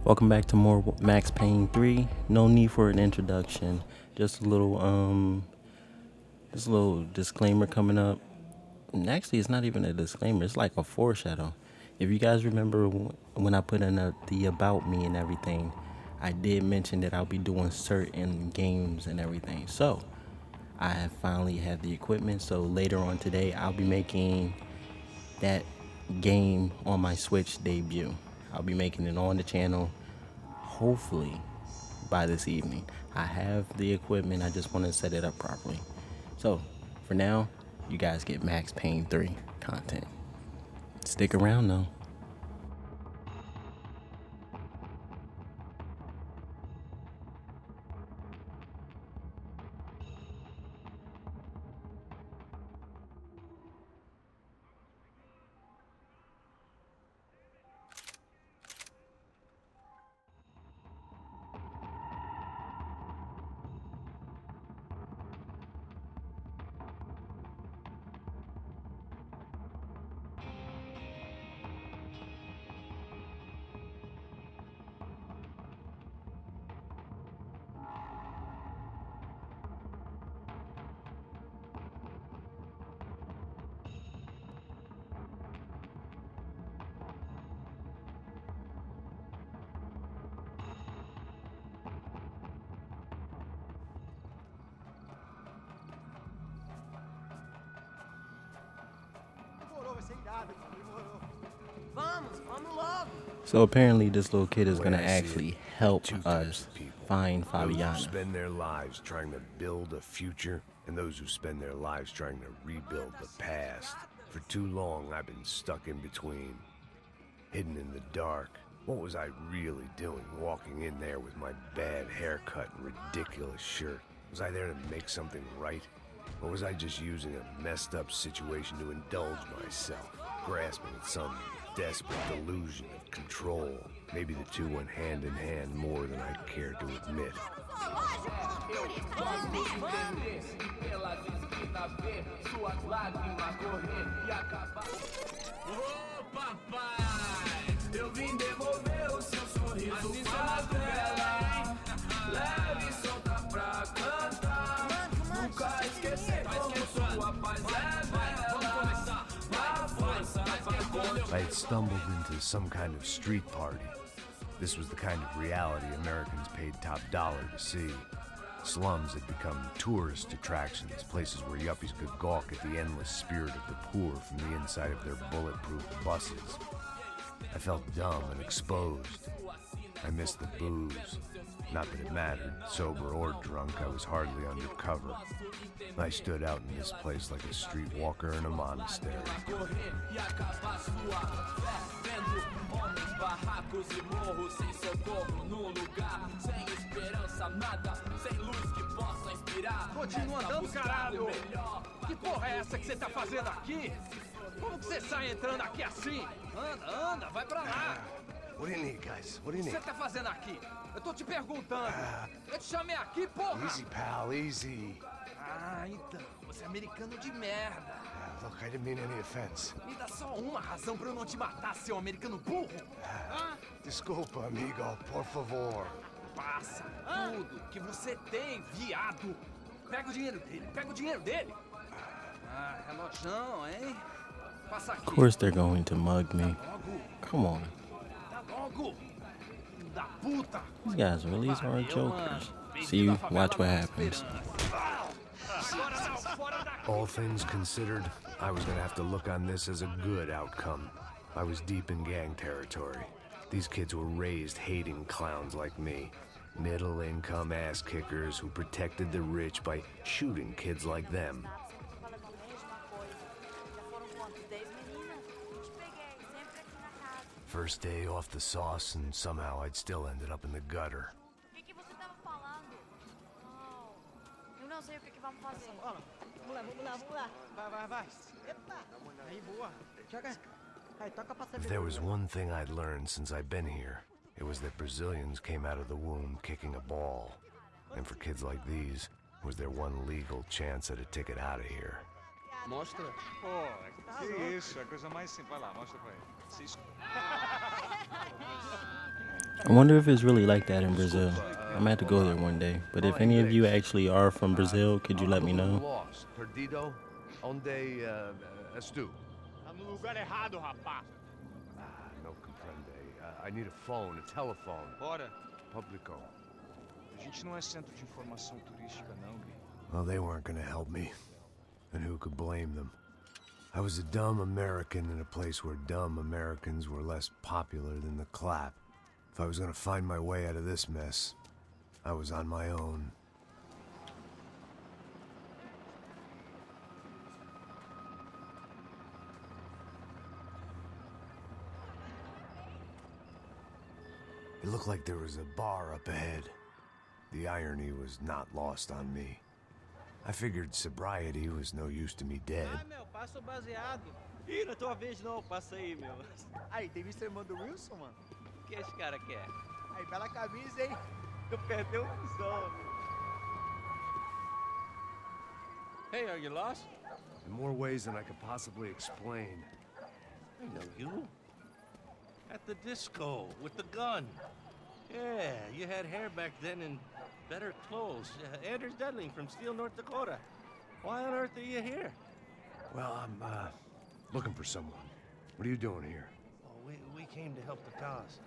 Welcome back to more Max Payne 3. No need for an introduction. Just a little disclaimer coming up. And actually, it's not even a disclaimer. It's like a foreshadow. If you guys remember when I put in the about me and everything, I did mention that I'll be doing certain games and everything. So, I have finally had the equipment. So later on today, I'll be making that game on my Switch debut. I'll be making it on the channel, hopefully by this evening. I have the equipment, I just want to set it up properly. So, for now, you guys get Max Payne 3 content. Stick around though. So apparently this little kid is gonna actually help us find Those who Fabiana. spend their lives trying to build a future, and those who spend their lives trying to rebuild the past. For too long, I've been stuck in between, hidden in the dark. What was I really doing, walking in there with my bad haircut and ridiculous shirt? Was I there to make something right? Or was I just using a messed up situation to indulge myself, grasping at some desperate delusion of control? Maybe the two went hand in hand more than I'd care to admit. I had stumbled into some kind of street party. This was the kind of reality Americans paid top dollar to see. Slums had become tourist attractions, places where yuppies could gawk at the endless spirit of the poor from the inside of their bulletproof buses. I felt dumb and exposed. I missed the booze. Not that it mattered, sober or drunk, I was hardly undercover. I stood out in this place like a streetwalker in a monastery. Continua andando, caralho! Que porra é essa que você tá fazendo aqui? Como que você sai entrando aqui assim? Anda, vai pra lá! What do you need, guys? What do you O que need? você tá fazendo aqui? Eu tô te perguntando! Eu te chamei aqui, porra! Easy, pal, easy. Ah, então, você é americano de merda! Look, I didn't mean any offense. Me dá só uma razão pra eu não te matar, seu americano burro! Desculpa, amigo, por favor. Passa tudo que você tem, viado! Pega o dinheiro dele! Ah, relojão, hein? Passa aqui! Of course they're going to mug me. Logo! Come on. Tá logo! Da puta! These guys really are jokers. See, watch what happens. All things considered, I was gonna have to look on this as a good outcome. I was deep in gang territory. These kids were raised hating clowns like me. Middle-income ass-kickers who protected the rich by shooting kids like them. First day off the sauce, and somehow I'd still ended up in the gutter. O que você tava falando? Oh, eu não sei o que vamos fazer. Vamos lá. Vai. Epa! Aí, boa. Joga. Aí, toca pra If there was one thing I'd learned since I'd been here, it was that Brazilians came out of the womb kicking a ball. And for kids like these, was their one legal chance at a ticket out of here. Mostra. Pô, que isso, é a coisa mais simples. Vai lá, mostra pra ele. Se es- I wonder if it's really like that in Brazil. I'm gonna have to go there one day. But if any of you actually are from Brazil, could you let me I'm a little know? lost. Perdido? Onde estu? Tá no lugar errado, rapaz. No comprende. I need a phone, a telephone. Bora. Publico. A gente não é centro de informação turística, não, Gui. Well, they weren't gonna help me. And who could blame them? I was a dumb American in a place where dumb Americans were less popular than the clap. If I was gonna find my way out of this mess, I was on my own. It looked like there was a bar up ahead. The irony was not lost on me. I figured sobriety was no use to me dead. Ah, meu, passa o baseado. Ih, não é tua vez não, passa aí, meu. Aí, tem visto a irmã do Wilson, mano? O que esse cara quer? Aí, bela camisa, hein? Tu perdeu um visão, meu. Hey, are you lost? In more ways than I could possibly explain. I know you. At the disco, with the gun. Yeah, you had hair back then and better clothes. Anders Dudley from Steele, North Dakota. Why on earth are you here? Well, I'm, looking for someone. What are you doing here? Oh, we came to help the cause.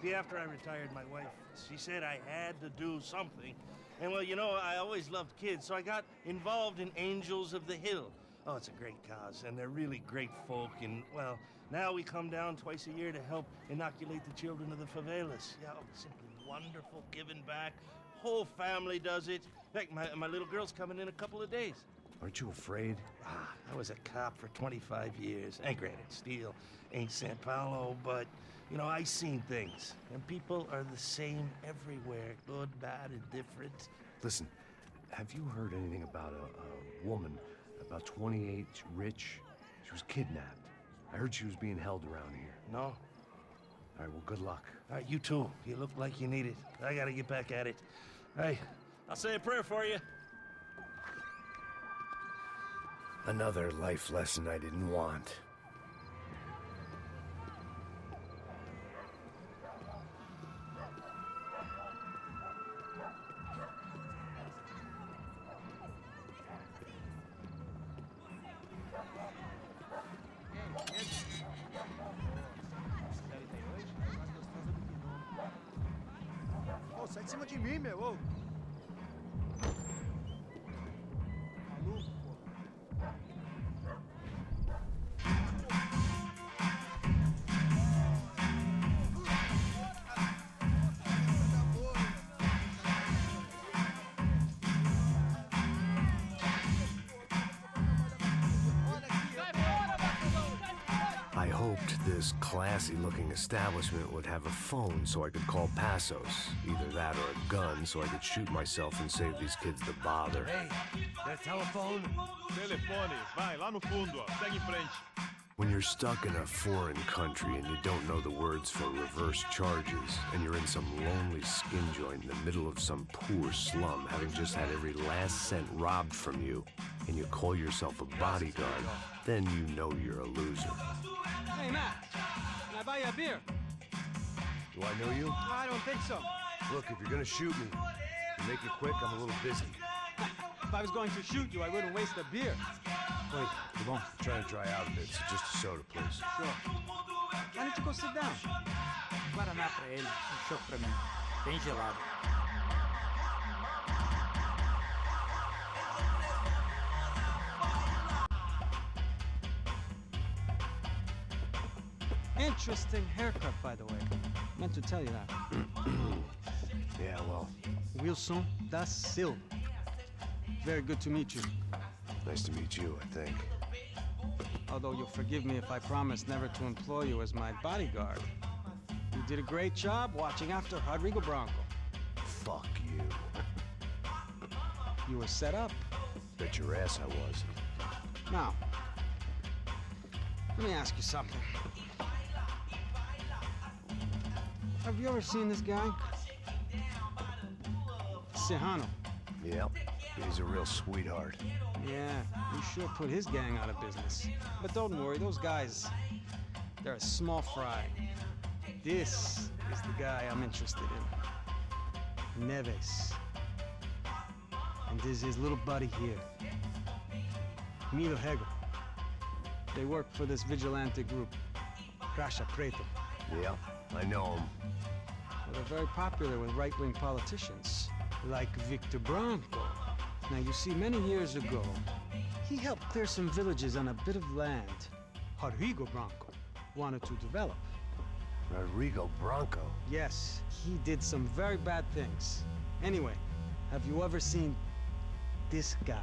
See, after I retired, my wife, she said I had to do something. And well, you know, I always loved kids, so I got involved in Angels of the Hill. Oh, it's a great cause, and they're really great folk, and, well, now we come down twice a year to help inoculate the children of the favelas. Yeah, oh, simply wonderful, giving back. Whole family does it. In fact, my little girl's coming in a couple of days. Aren't you afraid? I was a cop for 25 years. And granted, Steele ain't San Paulo, but, you know, I seen things. And people are the same everywhere. Good, bad, indifferent. Listen, have you heard anything about a woman, about 28, rich? She was kidnapped. I heard she was being held around here. No? All right, well, good luck. All right, you too. You look like you need it. I gotta get back at it. Hey, I'll say a prayer for you. Another life lesson I didn't want. Ô, sai de cima de mim, meu, ô. Maluco, pô. I hoped this classy-looking establishment would have a phone so I could call Passos. Either that or a gun so I could shoot myself and save these kids the bother. Hey, that telephone? Telefone, vai lá no fundo, ó. Segue em frente. When you're stuck in a foreign country and you don't know the words for reverse charges, and you're in some lonely skin joint in the middle of some poor slum, having just had every last cent robbed from you, and you call yourself a bodyguard, then you know you're a loser. Hey, Matt. Can I buy you a beer? Do I know you? I don't think so. Look, if you're gonna shoot me, make it quick, I'm a little busy. If I was going to shoot you, I wouldn't waste a beer. Wait, come on. I'm trying to dry out a bit, so just a soda, please. Sure. Why don't you go sit down? Guaraná pra ele, chopp pra mim. Bem gelado. Interesting haircut, by the way. Meant to tell you that. Yeah, well, Wilson da Silva. Very good to meet you. nice to meet you, I think. Although you'll forgive me if I promise never to employ you as my bodyguard. You did a great job watching after Rodrigo Branco. Fuck you. You were set up. Bet your ass I was. Now, let me ask you something. Have you ever seen this guy? Serrano. Yep, he's a real sweetheart. Yeah, you sure put his gang out of business. But don't worry, those guys, they're a small fry. This is the guy I'm interested in. Neves. And there's his little buddy here. Milo Hegel. They work for this vigilante group, Crasha Preto. Yeah, I know him. Well, they're very popular with right-wing politicians, like Victor Branco. Now, you see, many years ago, he helped clear some villages on a bit of land Rodrigo Branco wanted to develop. Rodrigo Branco? Yes, he did some very bad things. Anyway, have you ever seen this guy?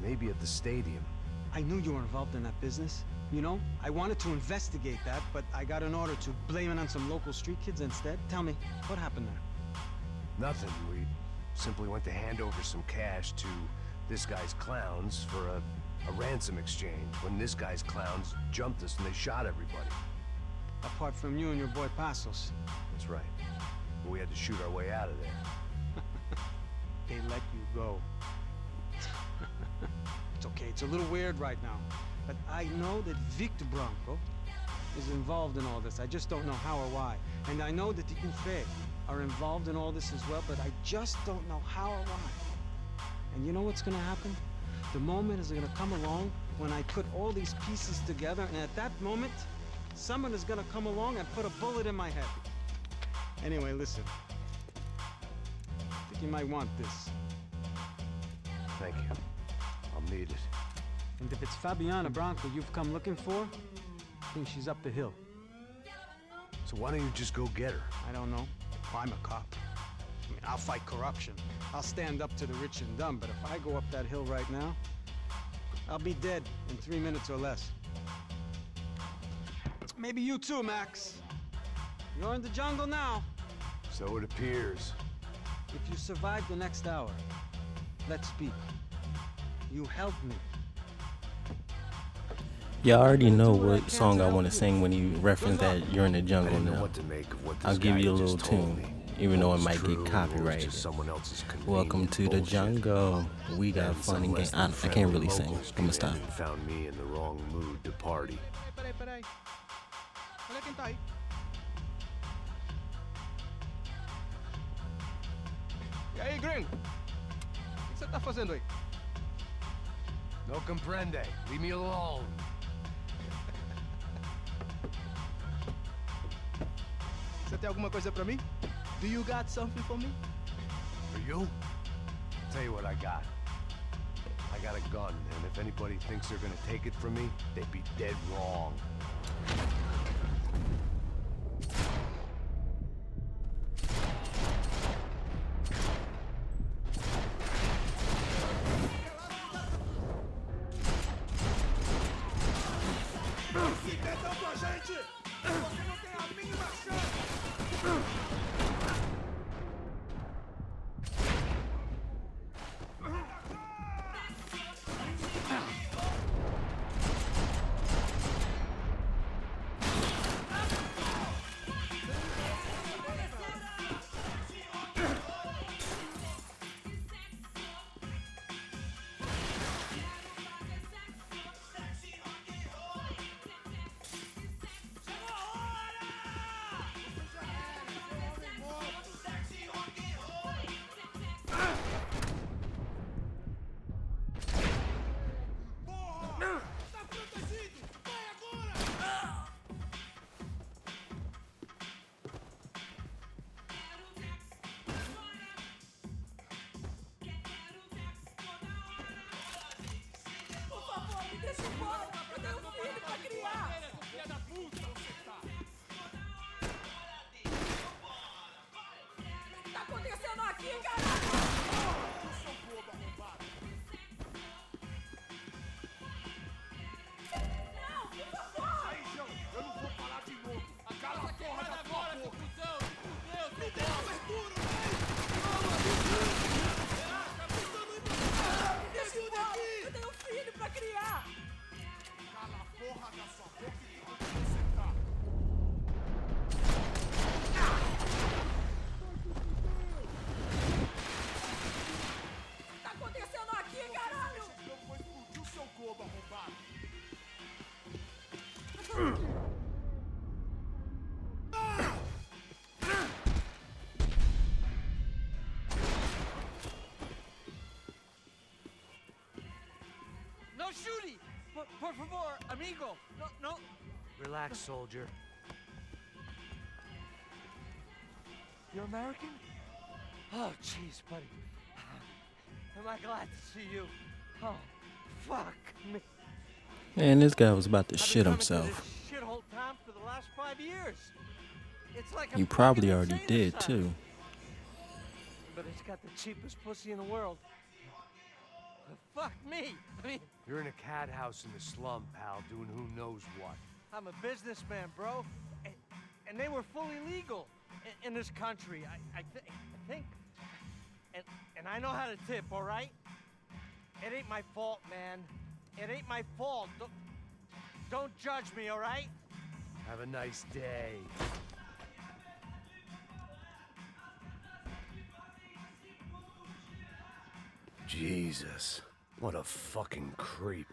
Maybe at the stadium. I knew you were involved in that business. You know, I wanted to investigate that, but I got an order to blame it on some local street kids instead. Tell me, what happened there? Nothing. We simply went to hand over some cash to this guy's clowns for a ransom exchange when this guy's clowns jumped us and they shot everybody. Apart from you and your boy Passos. That's right. But we had to shoot our way out of there. They let you go. It's okay, it's a little weird right now. But I know that Victor Branco is involved in all this. I just don't know how or why. And I know that the UFE are involved in all this as well, but I just don't know how or why. And you know what's gonna happen? The moment is gonna come along when I put all these pieces together, and at that moment, someone is gonna come along and put a bullet in my head. Anyway, listen. I think you might want this. Thank you. I'll need it. And if it's Fabiana Branco you've come looking for, I think she's up the hill. So why don't you just go get her? I don't know. Well, I'm a cop. I mean, I'll fight corruption. I'll stand up to the rich and dumb, but if I go up that hill right now, I'll be dead in 3 minutes or less. Maybe you too, Max. You're in the jungle now. So it appears. If you survive the next hour, let's speak. You help me. Yeah, I already know what song I want to sing when you reference that you're in the I jungle didn't know now. what to make of what this I'll give guy you a just little told tune, me. even though What it was might true, get what was copyrighted. just someone else's Welcome convenient to the bullshit. jungle. We got Then fun some and less games. than I can't really friendly sing. locals I'm came gonna stop. in and found me in the wrong mood to party. Peraí. Olha quem tá aí. E aí, gringo? O que você tá fazendo aí? No comprende. Leave me alone. Você tem alguma coisa pra mim? Do you got something for me? For you? Tell you what I got. I got a gun, and if anybody thinks they're gonna take it from me, they'd be dead wrong. por favor, amigo. No, no. Relax, soldier. You're American? Oh, jeez, buddy. Am I glad to see you? Oh, fuck me. Man, this guy was about to I've been shit coming to himself. this shithole town for the last 5 years. It's like a You probably fucking already insane did asylum. too. But it's got the cheapest pussy in the world. Fuck me. I mean, You're in a cat house in the slum, pal, doing who knows what. I'm a businessman, bro. And they were fully legal in this country. I think. And I know how to tip, all right? It ain't my fault, man. It ain't my fault. Don't judge me, all right? Have a nice day. Jesus, what a fucking creep.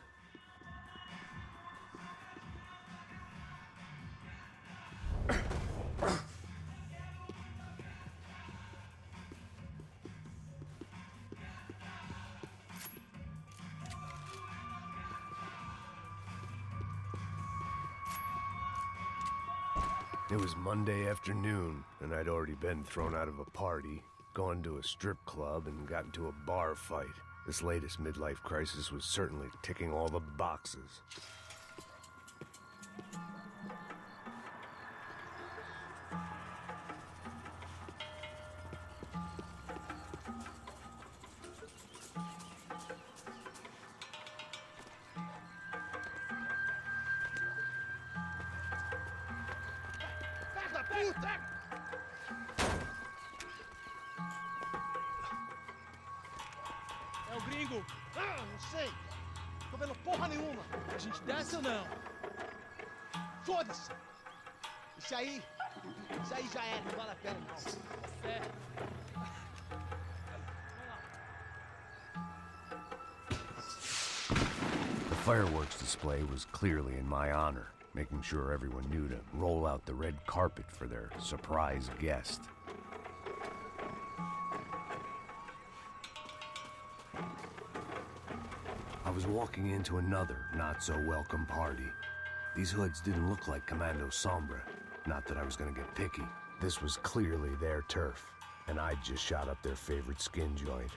It was Monday afternoon, and I'd already been thrown out of a party, gone to a strip club, and got into a bar fight. This latest midlife crisis was certainly ticking all the boxes. É o gringo. Ah, não sei. Tô vendo porra nenhuma. A gente desce ou não? Foda-se. Isso aí já era, não vale a pena não. É. The fireworks display was clearly in my honor, making sure everyone knew to roll out the red carpet for their surprise guest. I was walking into another not-so-welcome party. These hoods didn't look like Commando Sombra. Not that I was gonna get picky. This was clearly their turf, and I'd just shot up their favorite skin joint.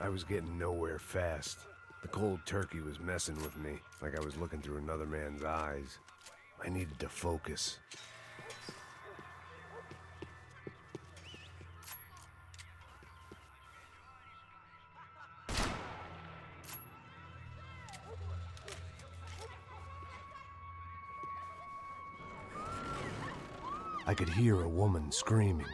I was getting nowhere fast. The cold turkey was messing with me, like I was looking through another man's eyes. I needed to focus. I could hear a woman screaming.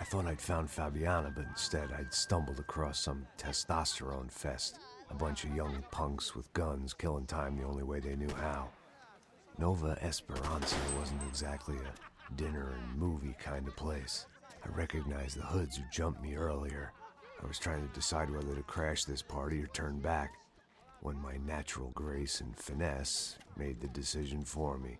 I thought I'd found Fabiana, but instead I'd stumbled across some testosterone fest. A bunch of young punks with guns killing time the only way they knew how. Nova Esperanza wasn't exactly a dinner and movie kind of place. I recognized the hoods who jumped me earlier. I was trying to decide whether to crash this party or turn back, when my natural grace and finesse made the decision for me.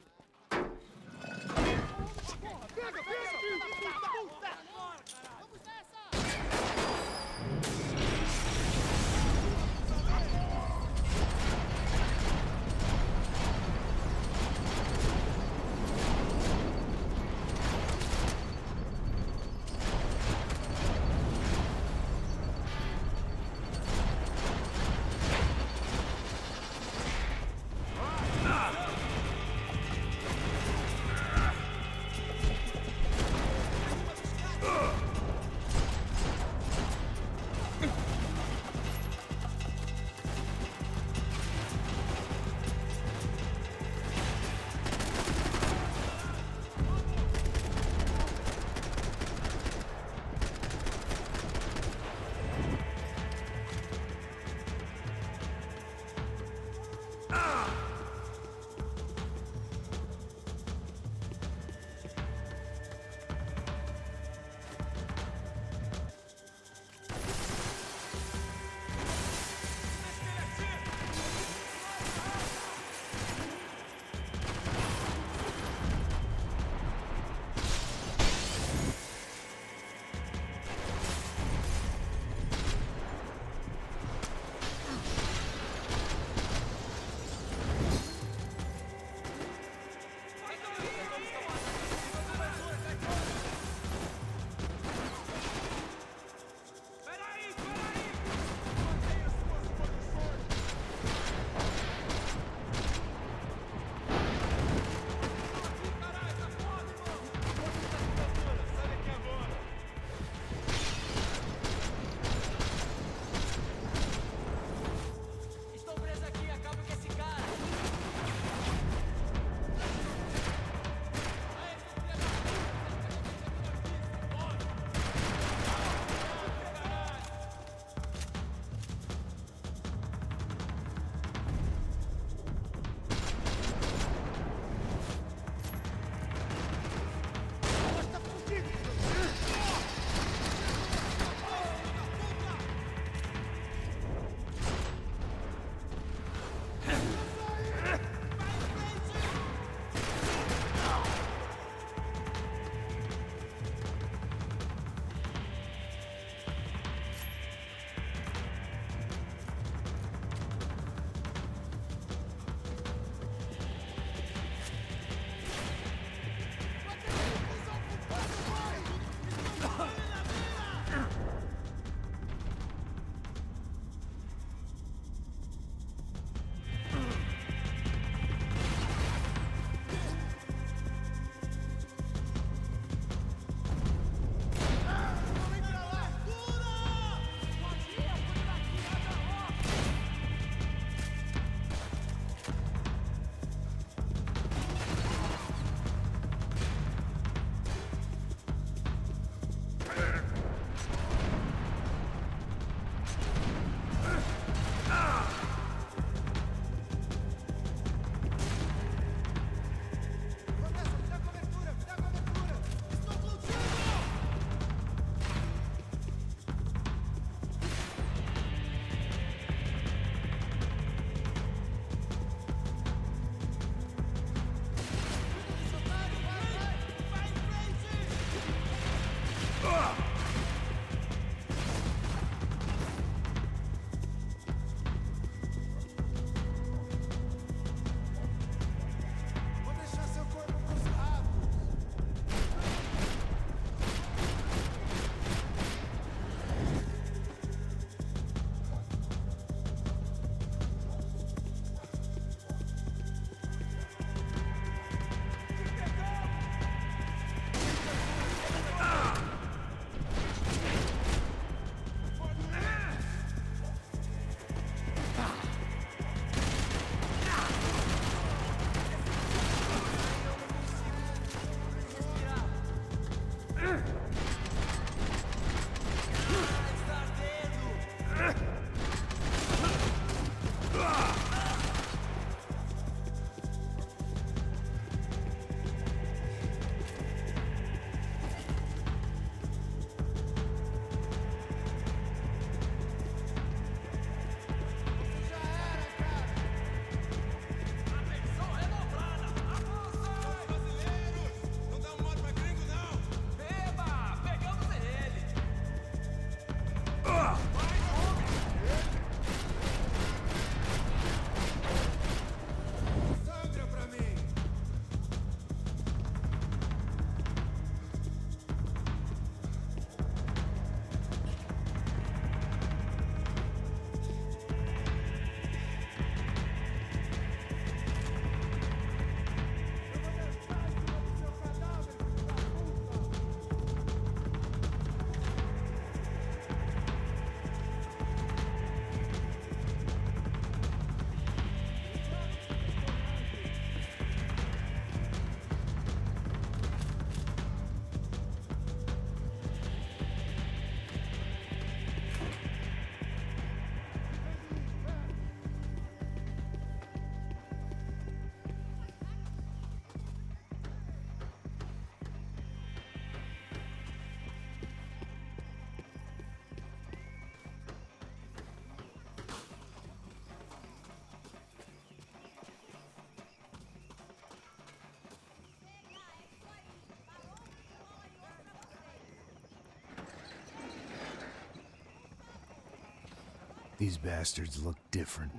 These bastards looked different,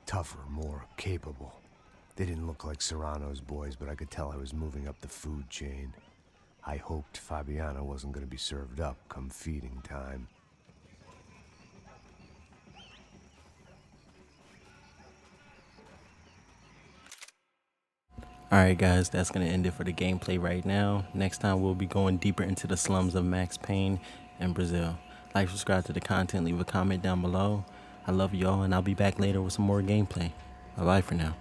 tougher, more capable. They didn't look like Serrano's boys, but I could tell I was moving up the food chain. I hoped Fabiana wasn't going to be served up come feeding time. Alright guys, that's going to end it for the gameplay right now. Next time we'll be going deeper into the slums of Max Payne and Brazil. Like, subscribe to the content, leave a comment down below. I love y'all, and I'll be back later with some more gameplay. Bye bye for now.